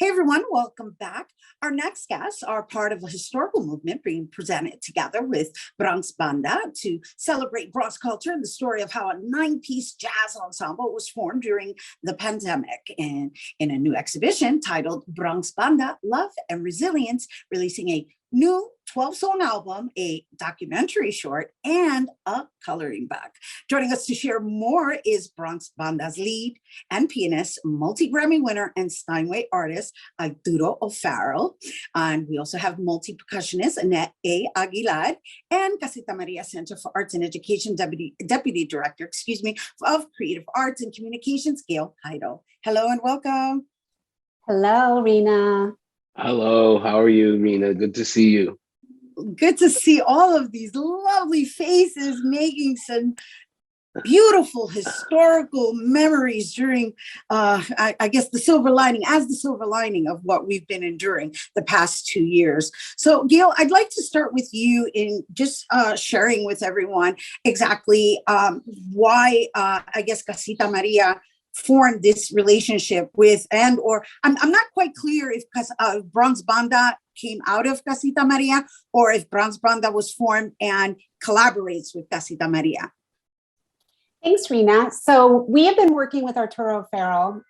Hey everyone, welcome back. Our next guests are part of a historical movement being presented together with Bronx Banda to celebrate Bronx culture and the story of how a 9-piece jazz ensemble was formed during the pandemic. And in a new exhibition titled Bronx Banda, Love and Resilience, releasing a new 12-song album, a documentary short, and a coloring book. Joining us to share more is Bronx Banda's lead and pianist, multi-Grammy winner and Steinway artist, Arturo O'Farrill. And we also have multi-percussionist, Annette A. Aguilar, and Casita Maria Center for Arts and Education Deputy Director, of Creative Arts and Communications, Gail Heidel. Hello and welcome. Hello, Rhina. Hello, how are you, Rhina? Good to see you. Good to see all of these lovely faces making some beautiful historical memories during, I guess, the silver lining of what we've been enduring the past 2 years. So, Gail, I'd like to start with you in just sharing with everyone exactly why, I guess, Casita Maria formed this relationship with, I'm not quite clear if Bronx Banda came out of Casita Maria or if Bronx Banda was formed and collaborates with Casita Maria. Thanks, Rhina. So we have been working with Arturo O'Farrill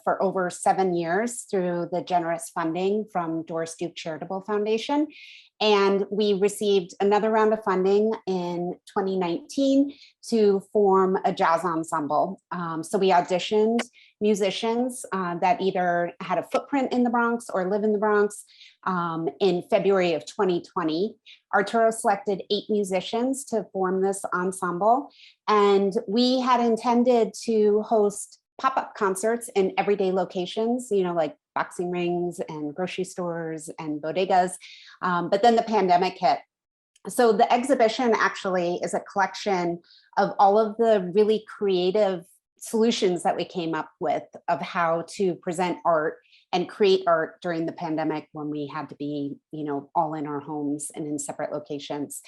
for over 7 years through the generous funding from Doris Duke Charitable Foundation. And we received another round of funding in 2019 to form a jazz ensemble. So we auditioned musicians that either had a footprint in the Bronx or live in the Bronx in February of 2020. Arturo selected 8 musicians to form this ensemble. And we had intended to host pop-up concerts in everyday locations, like boxing rings and grocery stores and bodegas. But then the pandemic hit. So the exhibition actually is a collection of all of the really creative solutions that we came up with of how to present art and create art during the pandemic when we had to be, all in our homes and in separate locations.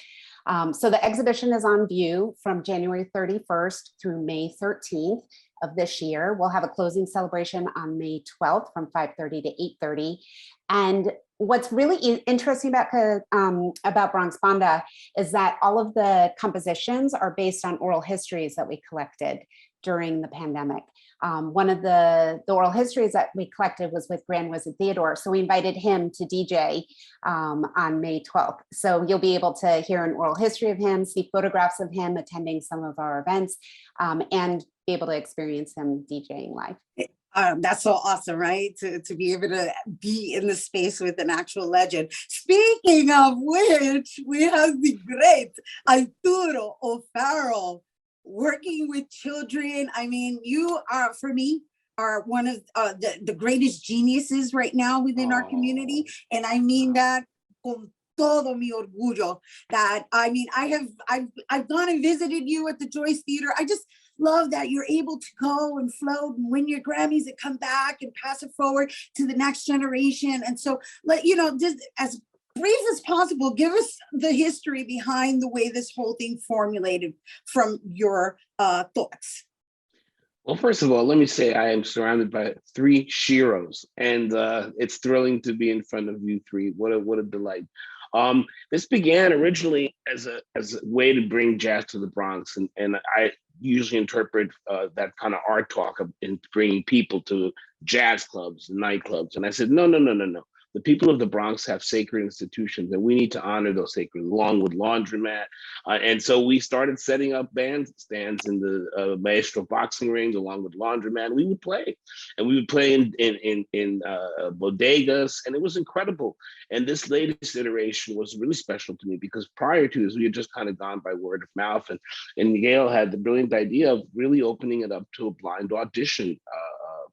So the exhibition is on view from January 31st through May 13th of this year. We'll have a closing celebration on May 12th from 5:30 to 8:30. And what's really interesting about Bronx Banda is that all of the compositions are based on oral histories that we collected during the pandemic. One of the oral histories that we collected was with Grand Wizard Theodore. So we invited him to DJ on May 12th. So you'll be able to hear an oral history of him, see photographs of him attending some of our events, and be able to experience him DJing live. That's so awesome, right? To be able to be in the space with an actual legend. Speaking of which, we have the great Arturo O'Farrill working with children. I mean, you are, for me, are one of the greatest geniuses right now within our community. And I mean that con todo mi orgullo. That, I mean, I've gone and visited you at the Joyce Theater. I just love that you're able to go and float and win your Grammys and come back and pass it forward to the next generation. And so, just as brief as possible, give us the history behind the way this whole thing formulated from your thoughts. Well, first of all, let me say I am surrounded by 3 sheroes, and it's thrilling to be in front of you 3. What a delight. This began originally as a way to bring jazz to the Bronx, and I usually interpret that kind of art talk in bringing people to jazz clubs and nightclubs. And I said, no. The people of the Bronx have sacred institutions, and we need to honor those sacred, along with laundromat. And so we started setting up bandstands in the Maestro boxing rings, along with laundromat. We would play, and we would play in bodegas, and it was incredible. And this latest iteration was really special to me because prior to this, we had just kind of gone by word of mouth. And Gail had the brilliant idea of really opening it up to a blind audition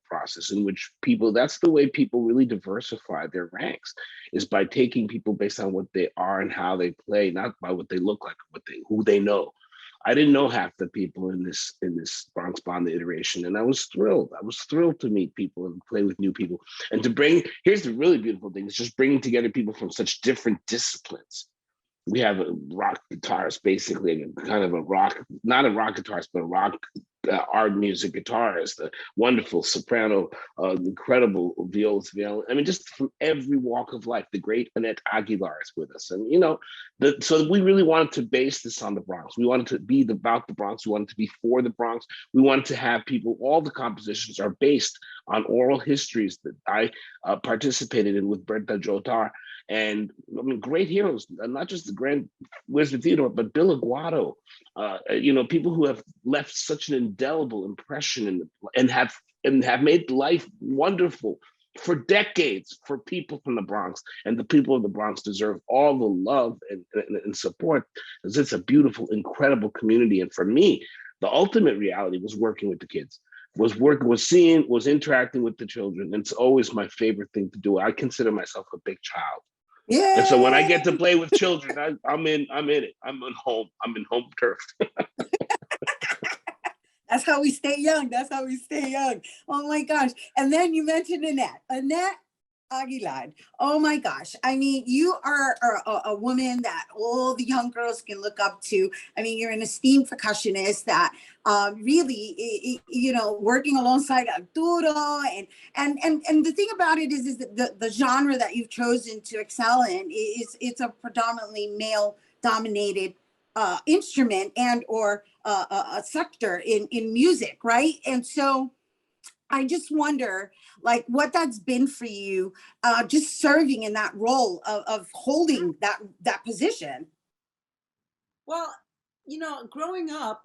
process in which that's the way people really diversify their ranks, is by taking people based on what they are and how they play, not by what they look like, who they know. I didn't know half the people in this Bronx Banda iteration, and I was thrilled. I was thrilled to meet people and play with new people, and here's the really beautiful thing: it's just bringing together people from such different disciplines. We have a rock guitarist, basically, kind of not a rock guitarist, but a rock art music guitarist, the wonderful soprano, incredible violas, I mean, just from every walk of life. The great Annette Aguilar is with us, and so we really wanted to base this on the Bronx. We wanted to be about the Bronx. We wanted to be for the Bronx. We wanted to have people. All the compositions are based on oral histories that I participated in with Berta Jotar. And I mean, great heroes, not just the Grand Wizard Theodore, but Bill Aguado, people who have left such an indelible impression and have made life wonderful for decades for people from the Bronx. And the people of the Bronx deserve all the love and support, because it's a beautiful, incredible community. And for me, the ultimate reality was working with the kids. Was interacting with the children. And it's always my favorite thing to do. I consider myself a big child. Yeah. And so when I get to play with children, I'm in it. I'm in home turf. That's how we stay young. Oh my gosh. And then you mentioned Annette Aguilar. Oh my gosh. I mean, you are a woman that all the young girls can look up to. I mean, you're an esteemed percussionist that really, working alongside Arturo. And the thing about it is that the genre that you've chosen to excel in it's a predominantly male dominated instrument and or a sector in music, right? And so I just wonder, like, what that's been for you, just serving in that role of holding that position. Well, growing up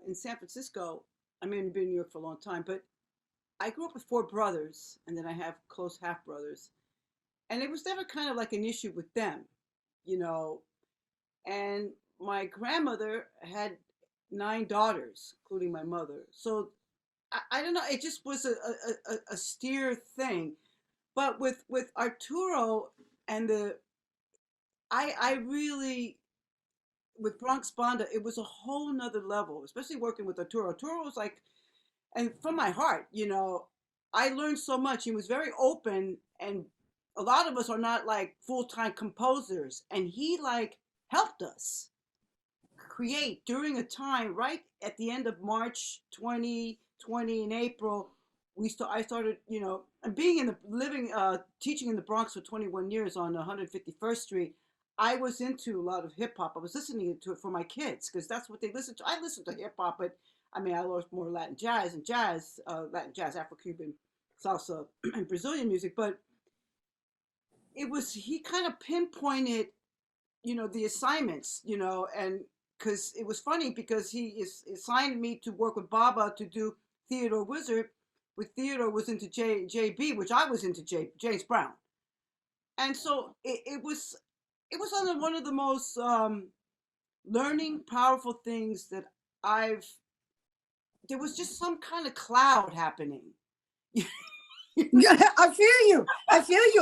in San Francisco, I mean, I've been in New York for a long time, but I grew up with 4 brothers, and then I have close half brothers, and it was never kind of like an issue with them, And my grandmother had 9 daughters, including my mother. So I don't know. It just was a steer thing, but with Arturo and I really, with Bronx Banda, it was a whole nother level. Especially working with Arturo. Arturo was like, and from my heart, I learned so much. He was very open, and a lot of us are not like full-time composers, and he like helped us create during a time right at the end of March 2020 in April. I started, and being teaching in the Bronx for 21 years on 151st Street. I was into a lot of hip hop. I was listening to it for my kids because that's what they listened to. I listened to hip hop, but I mean, I learned more Latin jazz, Afro-Cuban, salsa, and Brazilian music. But he kind of pinpointed, the assignments, and because it was funny because he assigned me to work with Baba to do Theodore Wizard, with Theodore was into JB, which I was into James Brown. And so it was one of the most learning, powerful things that there was just some kind of cloud happening. Yeah, I feel you.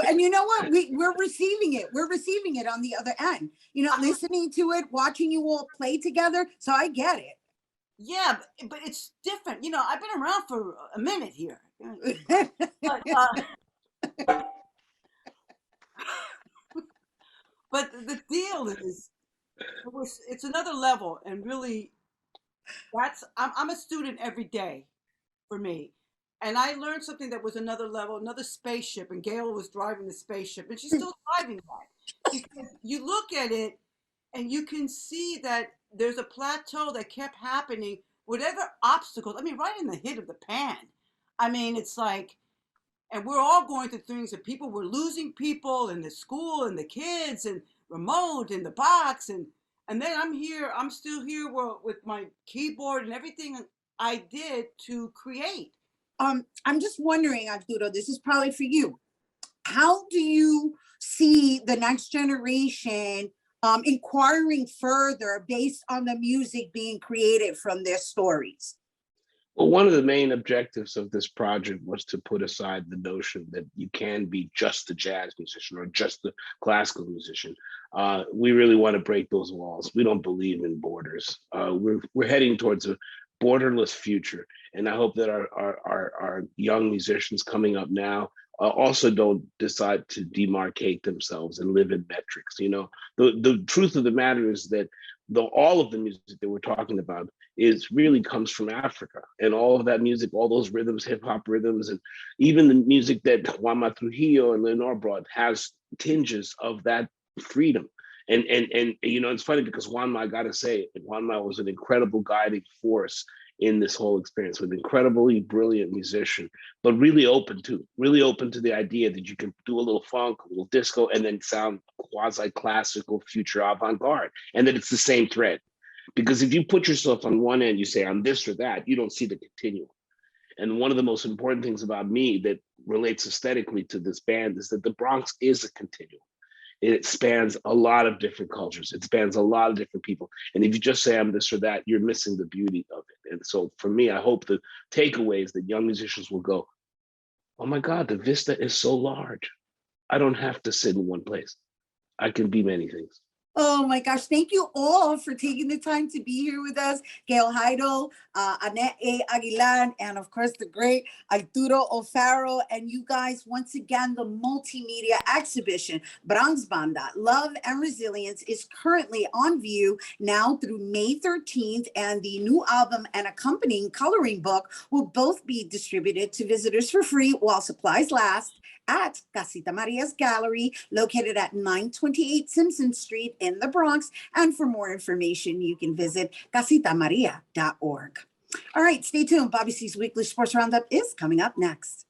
And you know what? We're receiving it. We're receiving it on the other end. Listening to it, watching you all play together. So I get it. Yeah, but it's different. I've been around for a minute here. But the deal is, it's another level, and really, I'm a student every day for me. And I learned something that was another level, another spaceship, and Gail was driving the spaceship, and she's still driving that. Because you look at it, and you can see that there's a plateau that kept happening, whatever obstacles, I mean, right in the hit of the pan. I mean, it's like, and we're all going through things, and people were losing people in the school, and the kids, and remote, and the box, and then I'm still here with my keyboard and everything I did to create. I'm just wondering, Arturo, this is probably for you. How do you see the next generation inquiring further based on the music being created from their stories? Well, one of the main objectives of this project was to put aside the notion that you can be just a jazz musician or just a classical musician. We really want to break those walls. We don't believe in borders. We're heading towards a borderless future. And I hope that our young musicians coming up now also don't decide to demarcate themselves and live in metrics. The truth of the matter is that all of the music that we're talking about is really comes from Africa, and all of that music, all those rhythms, hip hop rhythms, and even the music that Juan Trujillo and Lenore brought has tinges of that freedom. And you know, it's funny because Juanma, I gotta say, Juanma was an incredible guiding force in this whole experience, with incredibly brilliant musician, but really open to the idea that you can do a little funk, a little disco, and then sound quasi-classical, future avant-garde, and that it's the same thread. Because if you put yourself on one end, you say I'm this or that, you don't see the continuum. And one of the most important things about me that relates aesthetically to this band is that the Bronx is a continuum. It spans a lot of different cultures. It spans a lot of different people. And if you just say I'm this or that, you're missing the beauty of it. And so for me, I hope the takeaway is that young musicians will go, oh my God, the vista is so large. I don't have to sit in one place. I can be many things. Oh my gosh, thank you all for taking the time to be here with us. Gail Heidel, Annette A. Aguilar, and of course the great Arturo O'Farrill. And you guys, once again, the multimedia exhibition, Bronx Banda, Love and Resilience, is currently on view now through May 13th. And the new album and accompanying coloring book will both be distributed to visitors for free while supplies last at Casita Maria's Gallery, located at 928 Simpson Street in the Bronx. And for more information, you can visit casitamaria.org. All right, stay tuned. Bobby C's Weekly Sports Roundup is coming up next.